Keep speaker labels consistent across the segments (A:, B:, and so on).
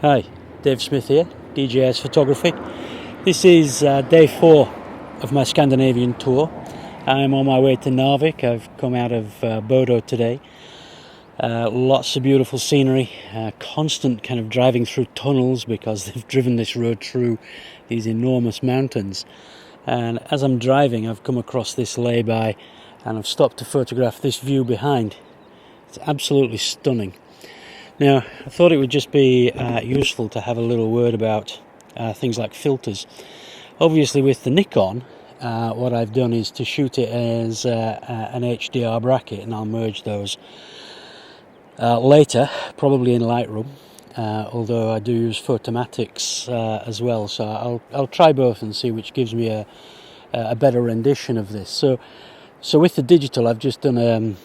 A: Hi, Dave Smith here, DJS Photography. This is day 4 of my Scandinavian tour. I'm on my way to Narvik. I've come out of Bodo today. Lots of beautiful scenery, constant kind of driving through tunnels because they've driven this road through these enormous mountains. And as I'm driving, I've come across this lay-by and I've stopped to photograph this view behind. It's absolutely stunning. Now, I thought it would just be useful to have a little word about things like filters. Obviously, with the Nikon, what I've done is to shoot it as an HDR bracket, and I'll merge those later, probably in Lightroom, although I do use Photomatics as well, so I'll try both and see which gives me a better rendition of this. So with the digital, I've just done an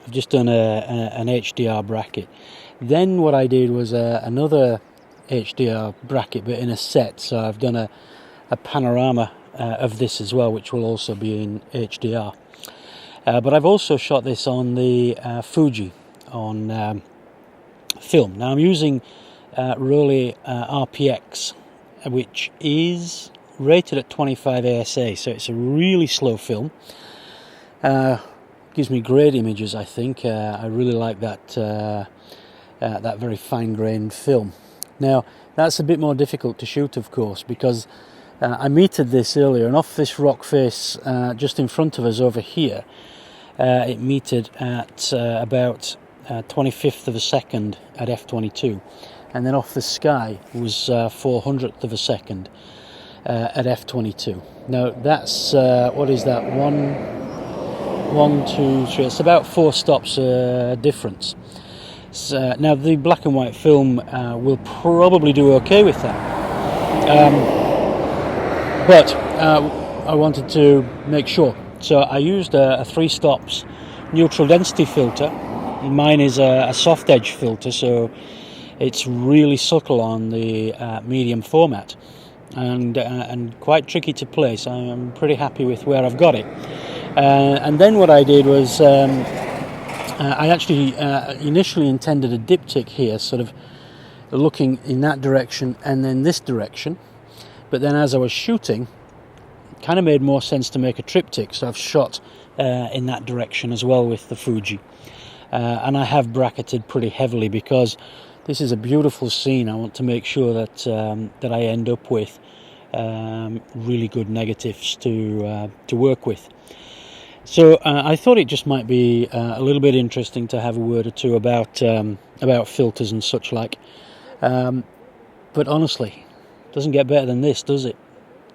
A: HDR bracket. Then what I did was another HDR bracket, but in a set. So I've done a panorama of this as well, which will also be in HDR. But I've also shot this on the Fuji on film. Now I'm using Rollei RPX, which is rated at 25 ASA, so it's a really slow film. Gives me great images, I think. I really like that very fine-grained film. Now, that's a bit more difficult to shoot, of course, because I metered this earlier, and off this rock face just in front of us over here, it metered at about 25th of a second at f22, and then off the sky was 400th of a second at f22. Now, that's, what is that, one, two, three, it's about 4 stops difference. So, now the black and white film will probably do okay with that, but I wanted to make sure, so I used a 3 stops neutral density filter. Mine is a soft edge filter, so it's really subtle on the medium format and quite tricky to place. I'm pretty happy with where I've got it. And then what I did was I actually initially intended a diptych here, sort of looking in that direction and then this direction, but then as I was shooting, it kind of made more sense to make a triptych, so I've shot in that direction as well with the Fuji. And I have bracketed pretty heavily because this is a beautiful scene. I want to make sure that I end up with really good negatives to work with. So I thought it just might be a little bit interesting to have a word or two about filters and such like. But honestly, it doesn't get better than this, does it?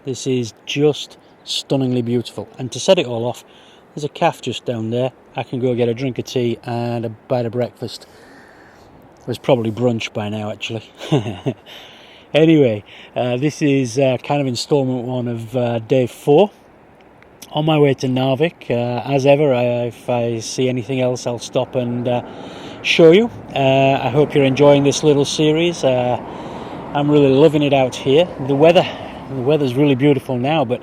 A: This is just stunningly beautiful. And to set it all off, there's a calf just down there. I can go get a drink of tea and a bite of breakfast. It was probably brunch by now, actually. Anyway, this is kind of installment 1 of day 4. On my way to Narvik. As ever, if I see anything else, I'll stop and show you. I hope you're enjoying this little series. I'm really loving it out here. The weather's really beautiful now, but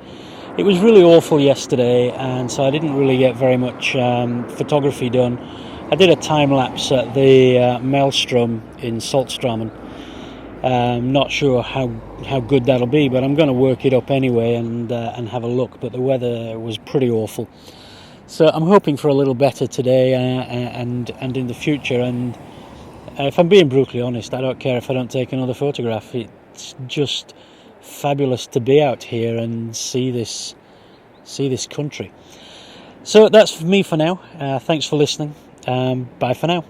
A: it was really awful yesterday, and so I didn't really get very much photography done. I did a time lapse at the Maelstrom in Saltstraumen. Not sure how good that'll be, but I'm going to work it up anyway and have a look. But the weather was pretty awful, so I'm hoping for a little better today and in the future. And if I'm being brutally honest, I don't care if I don't take another photograph. It's just fabulous to be out here and see this country. So that's me for now. Thanks for listening. Bye for now.